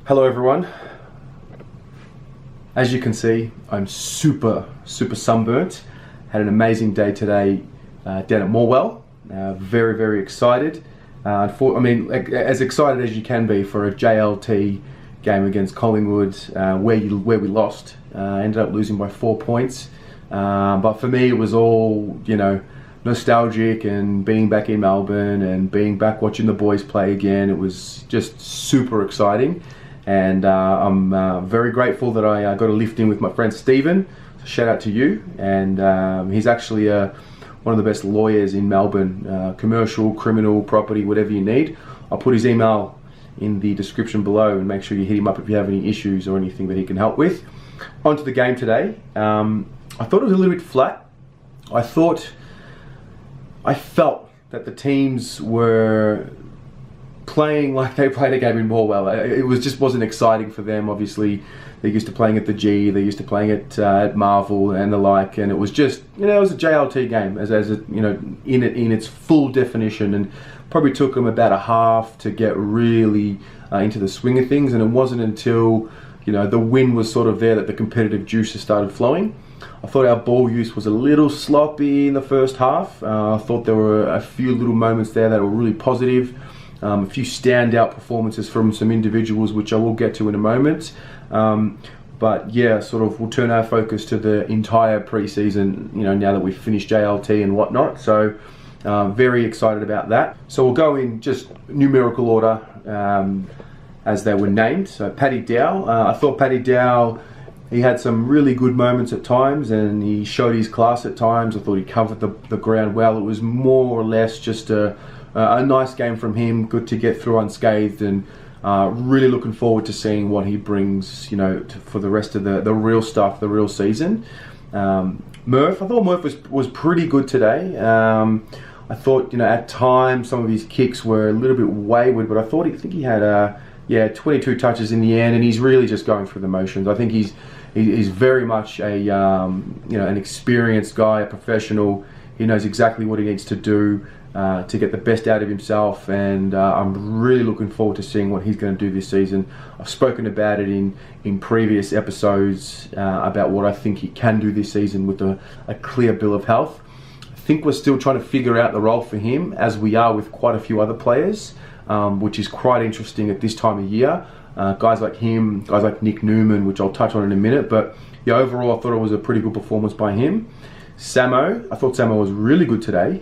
Hello everyone. As you can see, I'm super sunburnt. Had an amazing day today down at Morwell. Very excited. As excited as you can be for a JLT game against Collingwood, where we lost. Ended up losing by 4 points. But for me, it was all, nostalgic, and being back in Melbourne and being back watching the boys play again. It was just super exciting. And I'm very grateful that I got a lift in with my friend Stephen. So shout out to you. And he's actually one of the best lawyers in Melbourne, commercial, criminal, property, whatever you need. I'll put his email in the description below, and make sure you hit him up if you have any issues or anything that he can help with. On to the game today. I thought it was a little bit flat. I felt that the teams were playing like they played a game in Morwell. It just wasn't exciting for them. Obviously, they're used to playing at the G, they're used to playing at Marvel and the like, and it was just, it was a JLT game in its full definition, and probably took them about a half to get really into the swing of things. And it wasn't until the win was sort of there that the competitive juices started flowing. I thought our ball use was a little sloppy in the first half. I thought there were a few little moments there that were really positive. A few standout performances from some individuals, which I will get to in a moment. But yeah, we'll turn our focus to the entire pre-season, now that we've finished JLT and whatnot. So very excited about that. So we'll go in just numerical order as they were named. So Paddy Dow, I thought Paddy Dow, he had some really good moments at times, and he showed his class at times. I thought he covered the ground well. It was more or less just a nice game from him, good to get through unscathed, and really looking forward to seeing what he brings, for the rest of the real stuff, the real season. Murph, I thought Murph was pretty good today. I thought, at times some of his kicks were a little bit wayward, but I think he had 22 touches in the end, and he's really just going through the motions. I think he's very much an experienced guy, a professional. He knows exactly what he needs to do to get the best out of himself, and I'm really looking forward to seeing what he's going to do this season. I've spoken about it in previous episodes about what I think he can do this season with a clear bill of health. I think we're still trying to figure out the role for him, as we are with quite a few other players, which is quite interesting at this time of year. Guys like him, guys like Nick Newman, which I'll touch on in a minute. But yeah, overall I thought it was a pretty good performance by him. I thought Samo was really good today.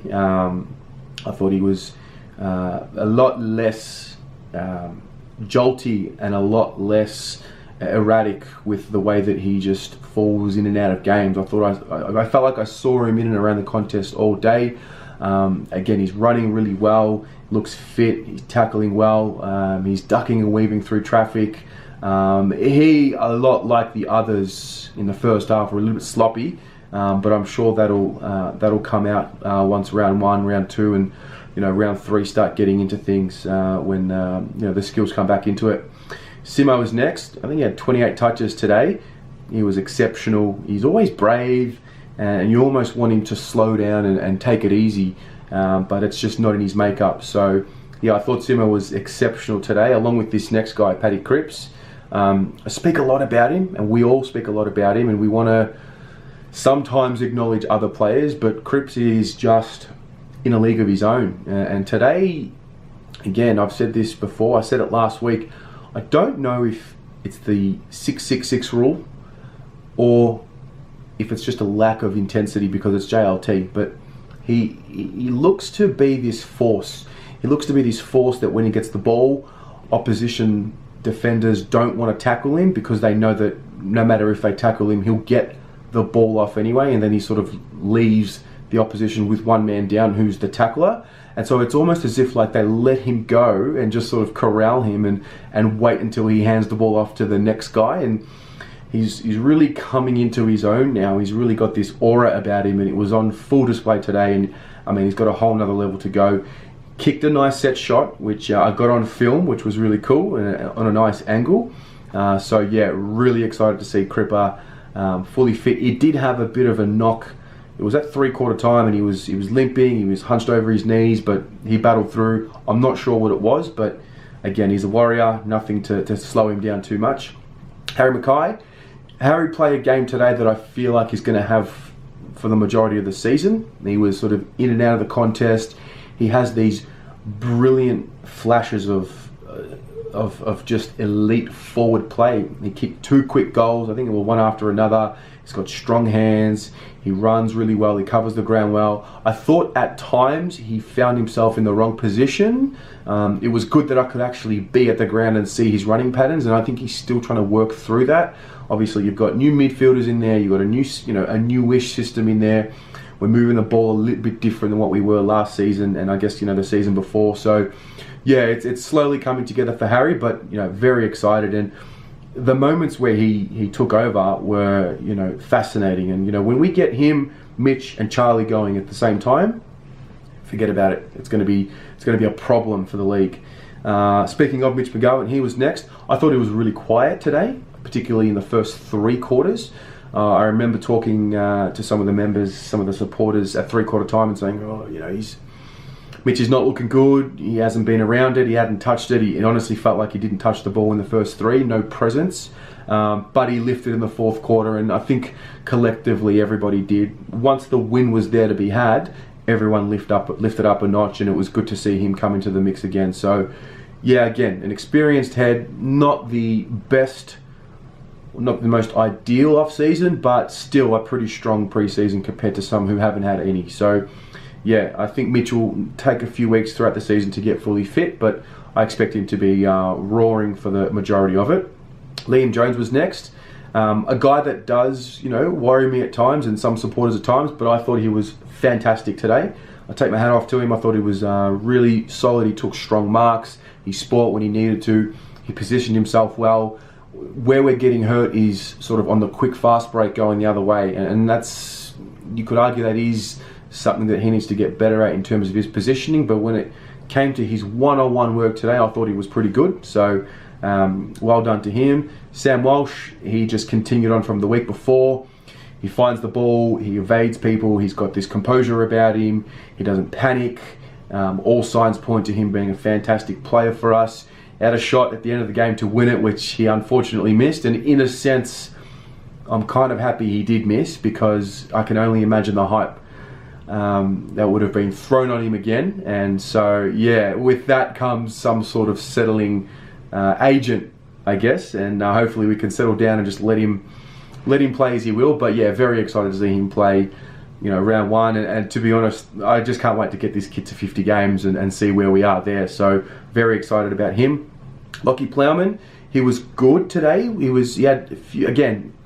I thought he was a lot less jolty and a lot less erratic with the way that he just falls in and out of games. I felt like I saw him in and around the contest all day. Again, he's running really well, looks fit, he's tackling well, he's ducking and weaving through traffic. He, a lot like the others in the first half, were a little bit sloppy. But I'm sure that'll come out once round 1, round 2, and round 3 start getting into things when the skills come back into it. Simo is next. I think he had 28 touches today. He was exceptional. He's always brave, and you almost want him to slow down and take it easy, but it's just not in his makeup. So yeah, I thought Simo was exceptional today, along with this next guy, Paddy Cripps. I speak a lot about him, and we all speak a lot about him, and we want to sometimes acknowledge other players, but Cripps is just in a league of his own. And today, again, I've said this before, I said it last week, I don't know if it's the 666 rule or if it's just a lack of intensity because it's JLT, but he looks to be this force. He looks to be this force that when he gets the ball, opposition defenders don't want to tackle him because they know that no matter if they tackle him, he'll get the ball off anyway, and then he sort of leaves the opposition with one man down who's the tackler. And so it's almost as if like they let him go and just sort of corral him and wait until he hands the ball off to the next guy. And he's really coming into his own now. He's really got this aura about him, and it was on full display today. And I mean, he's got a whole nother level to go. Kicked a nice set shot, which I got on film, which was really cool, and on a nice angle. So yeah, really excited to see Cripper fully fit. He did have a bit of a knock. It was at 3/4 time, and he was limping. He was hunched over his knees, but he battled through. I'm not sure what it was, but again, he's a warrior, nothing to slow him down too much. Harry Mackay. Harry played a game today that I feel like he's going to have for the majority of the season. He was sort of in and out of the contest. He has these brilliant flashes of just elite forward play. He kicked 2 quick goals, I think it was one after another. He's got strong hands, he runs really well, he covers the ground well. I thought at times he found himself in the wrong position. It was good that I could actually be at the ground and see his running patterns, and I think he's still trying to work through that. Obviously you've got new midfielders in there, you've got a newish system in there. We're moving the ball a little bit different than what we were last season, and I guess the season before. So yeah, it's slowly coming together for Harry, but very excited. And the moments where he took over were fascinating. And when we get him, Mitch, and Charlie going at the same time, forget about it. It's going to be a problem for the league. Speaking of Mitch McGowan, he was next. I thought he was really quiet today, particularly in the first 3 quarters. I remember talking to some of the members, some of the supporters at 3/4 time, and saying, Mitch is not looking good. He hasn't been around it. He hadn't touched it. It honestly felt like he didn't touch the ball in the first 3. No presence. But he lifted in the 4th quarter, and I think collectively everybody did. Once the win was there to be had, everyone lifted up a notch, and it was good to see him come into the mix again. So, yeah, again, an experienced head, not the best, not the most ideal off-season, but still a pretty strong pre-season compared to some who haven't had any. So, yeah, I think Mitch will take a few weeks throughout the season to get fully fit, but I expect him to be roaring for the majority of it. Liam Jones was next. A guy that does, worry me at times, and some supporters at times, but I thought he was fantastic today. I take my hat off to him. I thought he was really solid. He took strong marks. He sport when he needed to. He positioned himself well. Where we're getting hurt is sort of on the quick fast break going the other way, and that's, you could argue that is something that he needs to get better at in terms of his positioning. But when it came to his one-on-one work today, I thought he was pretty good. So well done to him. Sam Walsh, he just continued on from the week before. He finds the ball, he evades people, he's got this composure about him, he doesn't panic. All signs point to him being a fantastic player for us. He had a shot at the end of the game to win it, which he unfortunately missed, and in a sense I'm kind of happy he did miss, because I can only imagine the hype that would have been thrown on him again. And so yeah, with that comes some sort of settling agent, I guess, and hopefully we can settle down and just let him play as he will. But yeah, very excited to see him play round 1, and to be honest, I just can't wait to get this kid to 50 games and see where we are there. So very excited about him. Lockie Plowman, he was good today. He had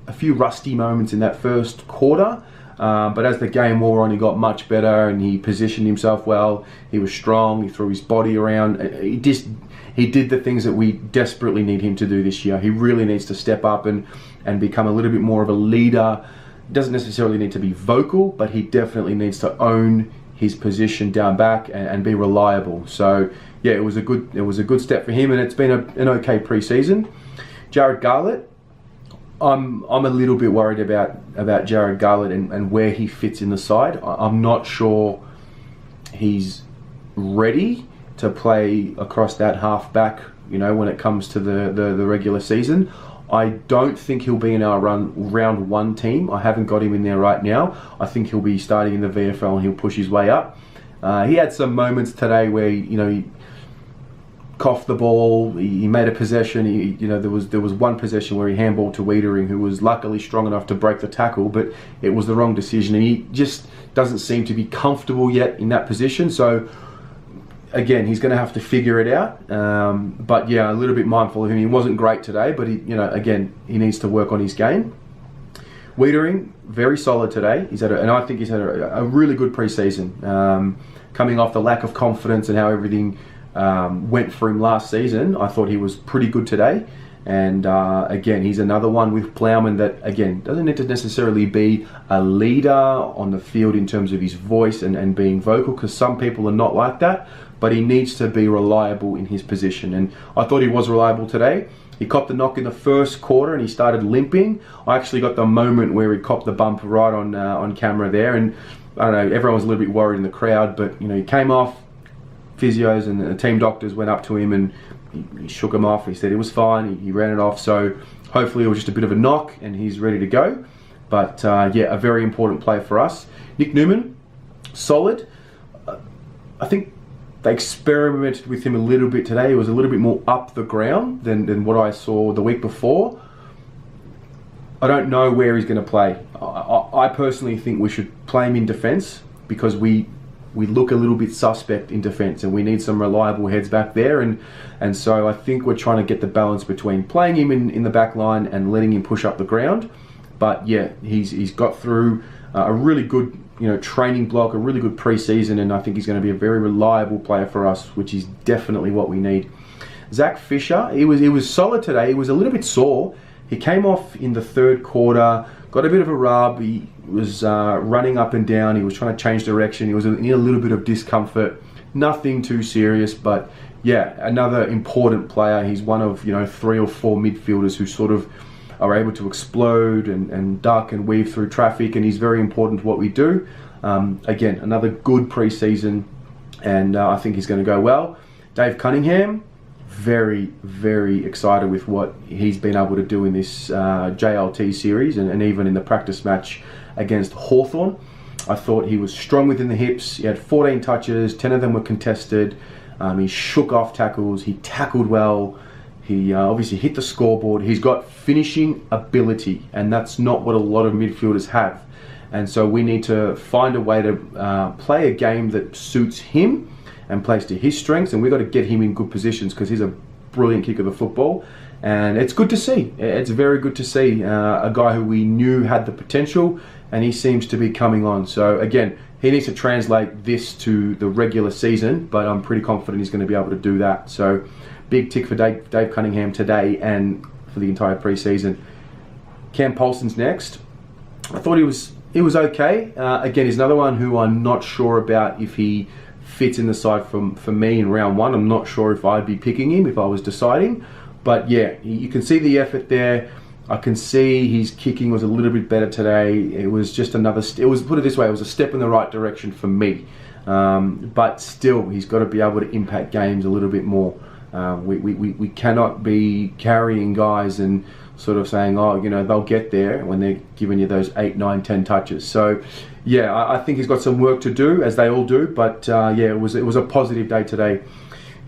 a few rusty moments in that first quarter. But as the game wore on, he got much better, and he positioned himself well. He was strong. He threw his body around. He did the things that we desperately need him to do this year. He really needs to step up and become a little bit more of a leader. Doesn't necessarily need to be vocal, but he definitely needs to own his position down back and be reliable. So yeah, it was a good step for him, and it's been an okay pre-season. Jared Garlett. I'm a little bit worried about Jared Garlett and where he fits in the side. I'm not sure he's ready to play across that half back, when it comes to the regular season. I don't think he'll be in our round 1 team. I haven't got him in there right now. I think he'll be starting in the VFL and he'll push his way up. He had some moments today where he coughed the ball, he made a possession. There was one possession where he handballed to Wiedering, who was luckily strong enough to break the tackle, but it was the wrong decision, and he just doesn't seem to be comfortable yet in that position. So again, he's going to have to figure it out. But yeah, a little bit mindful of him. He wasn't great today, but again, he needs to work on his game. Wiedering, very solid today. And I think he's had a really good pre-season, coming off the lack of confidence and how everything went for him last season. I thought he was pretty good today. And again, he's another one with Plowman that, again, doesn't need to necessarily be a leader on the field in terms of his voice and being vocal, because some people are not like that, but he needs to be reliable in his position. And I thought he was reliable today. He copped the knock in the first quarter and he started limping. I actually got the moment where he copped the bump right on camera there, and I don't know, everyone was a little bit worried in the crowd, but he came off, physios and the team doctors went up to him and he shook him off. He said it was fine. He ran it off. So hopefully it was just a bit of a knock and he's ready to go. But yeah, a very important player for us. Nick Newman, solid. I think they experimented with him a little bit today. He was a little bit more up the ground than what I saw the week before. I don't know where he's going to play. I personally think we should play him in defence because we look a little bit suspect in defence and we need some reliable heads back there. And so I think we're trying to get the balance between playing him in the back line and letting him push up the ground. But yeah, he's got through a really good training block, a really good pre-season, and I think he's going to be a very reliable player for us, which is definitely what we need. Zach Fisher, he was solid today. He was a little bit sore. He came off in the third quarter, got a bit of a rub. He was running up and down. He was trying to change direction. He was in a little bit of discomfort. Nothing too serious, but yeah, another important player. He's one of 3 or 4 midfielders who sort of are able to explode and duck and weave through traffic, and he's very important to what we do. Again, another good pre-season, and I think he's going to go well. Dave Cunningham, very, very excited with what he's been able to do in this JLT series and even in the practice match against Hawthorn. I thought he was strong within the hips. He had 14 touches, 10 of them were contested. He shook off tackles, he tackled well. He obviously hit the scoreboard. He's got finishing ability, and that's not what a lot of midfielders have. And so we need to find a way to play a game that suits him and plays to his strengths, and we've got to get him in good positions because he's a brilliant kicker of the football. And it's good to see. It's very good to see a guy who we knew had the potential, and he seems to be coming on. So again, he needs to translate this to the regular season, but I'm pretty confident he's going to be able to do that. So big tick for Dave Cunningham today and for the entire pre-season. Cam Paulson's next. I thought he was okay. Again, he's another one who I'm not sure about if he fits in the side for me in round 1. I'm not sure if I'd be picking him if I was deciding. But yeah, you can see the effort there. I can see his kicking was a little bit better today. It was just another, put it this way, it was a step in the right direction for me. But still, he's got to be able to impact games a little bit more. We cannot be carrying guys and sort of saying, oh, they'll get there when they're giving you those 8, 9, 10 touches. So yeah, I think he's got some work to do, as they all do. But yeah, it was a positive day today.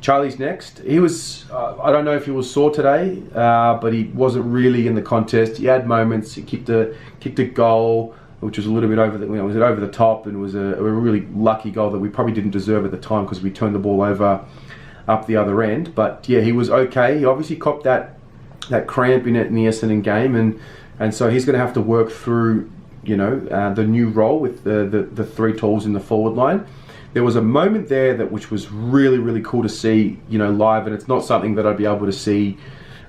Charlie's next. He was, I don't know if he was sore today, but he wasn't really in the contest. He had moments. He kicked a goal, which was a little bit over the top, and was a really lucky goal that we probably didn't deserve at the time because we turned the ball over up the other end. But yeah, he was okay. He obviously copped that cramp in the Essendon game, and so he's going to have to work through the new role with the 3 tools in the forward line. There was a moment there which was really, really cool to see live, and it's not something that I'd be able to see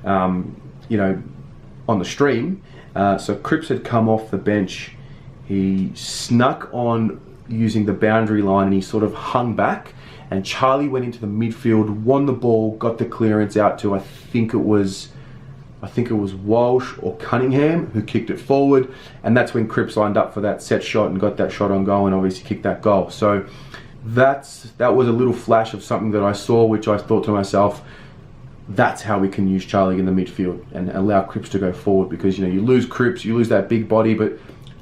on the stream. So Cripps had come off the bench. He snuck on using the boundary line, and he sort of hung back, and Charlie went into the midfield, won the ball, got the clearance out to I think it was Walsh or Cunningham who kicked it forward, and that's when Cripps lined up for that set shot and got that shot on goal and obviously kicked that goal. So that was a little flash of something that I saw, which I thought to myself, that's how we can use Charlie in the midfield and allow Cripps to go forward, because you lose Cripps, you lose that big body, but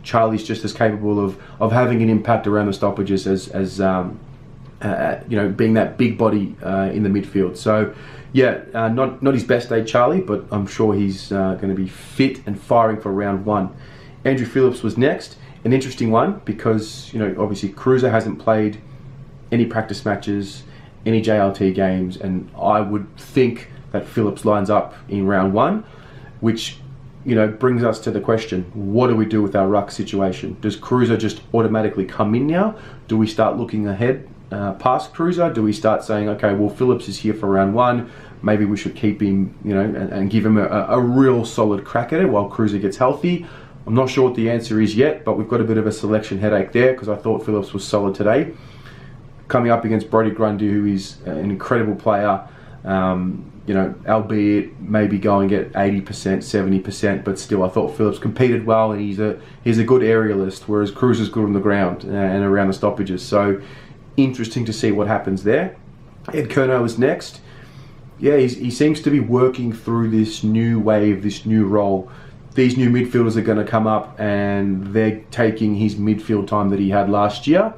Charlie's just as capable of having an impact around the stoppages as being that big body in the midfield. So yeah, not his best day, Charlie, but I'm sure he's going to be fit and firing for round 1. Andrew Phillips was next. An interesting one because obviously Cruiser hasn't played any practice matches, any JLT games, and I would think that Phillips lines up in round 1, which brings us to the question, what do we do with our ruck situation? Does Cruiser just automatically come in now? Do we start looking ahead past Cruiser? Do we start saying, okay, well, Phillips is here for round 1, maybe we should keep him, and give him a real solid crack at it while Cruiser gets healthy? I'm not sure what the answer is yet, but we've got a bit of a selection headache there because I thought Phillips was solid today. Coming up against Brodie Grundy, who is an incredible player, albeit maybe going at 80%, 70%, but still I thought Phillips competed well, and he's a good aerialist, whereas Cruiser's good on the ground and around the stoppages. So interesting to see what happens there. Ed Curnow is next. Yeah, he seems to be working through this new wave, this new role. These new midfielders are going to come up and they're taking his midfield time that he had last year.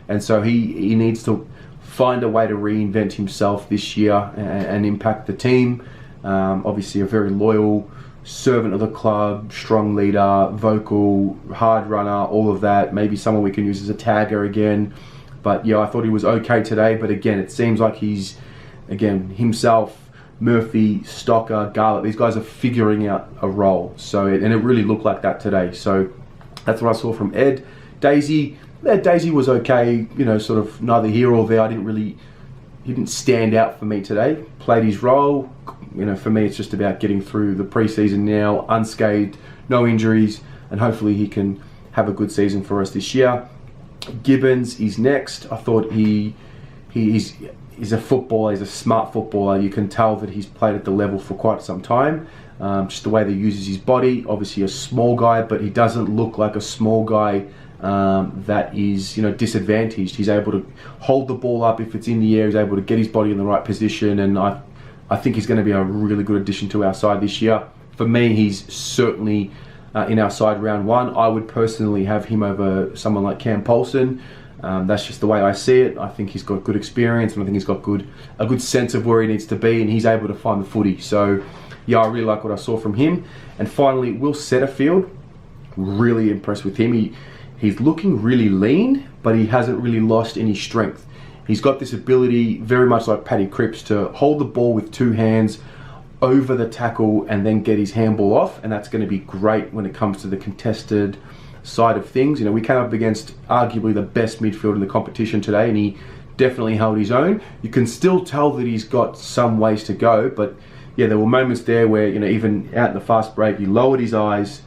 And so he needs to find a way to reinvent himself this year and impact the team. Obviously a very loyal servant of the club, strong leader, vocal, hard runner, all of that. Maybe someone we can use as a tagger again. But yeah, I thought he was okay today. But again, it seems like he's, again, himself, Murphy, Stocker, Garlett, these guys are figuring out a role. So, and it really looked like that today. So that's what I saw from Ed. Daisy was okay, you know, sort of neither here or there. He didn't stand out for me today. Played his role. You know, for me, it's just about getting through the preseason now, unscathed, no injuries, and hopefully he can have a good season for us this year. Gibbons is next. I thought he's a footballer. He's a smart footballer. You can tell that he's played at the level for quite some time. Just the way that he uses his body. Obviously a small guy, but he doesn't look like a small guy that is, you know, disadvantaged. He's able to hold the ball up if it's in the air. He's able to get his body in the right position, and I think he's going to be a really good addition to our side this year. For me, he's certainly in our side round one. I would personally have him over someone like Cam Paulson. That's just the way I see it. I think he's got good experience, and I think he's got a good sense of where he needs to be, and he's able to find the footy. So yeah, I really like what I saw from him. And finally, Will Setterfield, really impressed with him. He's looking really lean, but he hasn't really lost any strength. He's got this ability, very much like Paddy Cripps, to hold the ball with two hands over the tackle and then get his handball off, and that's going to be great when it comes to the contested side of things. You know, we came up against arguably the best midfield in the competition today, and he definitely held his own. You can still tell that he's got some ways to go, but yeah, there were moments there where, you know, even out in the fast break, he lowered his eyes,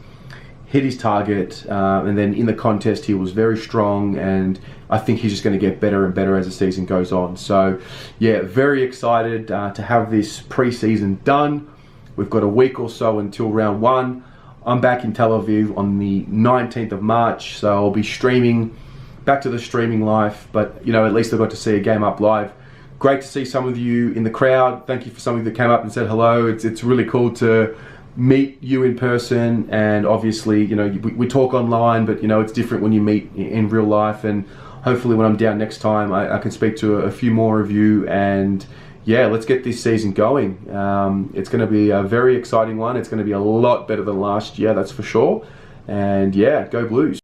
hit his target, and then in the contest he was very strong, and I think he's just going to get better and better as the season goes on. So yeah, very excited to have this pre-season done. We've got a week or so until round one. I'm back in Tel Aviv on the 19th of March, so I'll be streaming, back to the streaming life, but you know, at least I got to see a game up live. Great to see some of you in the crowd. Thank you for some of you that came up and said hello. It's really cool to meet you in person, and obviously, you know, we talk online, but you know, it's different when you meet in real life, and hopefully when I'm down next time I can speak to a few more of you, and yeah, let's get this season going. It's going to be a very exciting one. It's going to be a lot better than last year, that's for sure, and yeah, go Blues.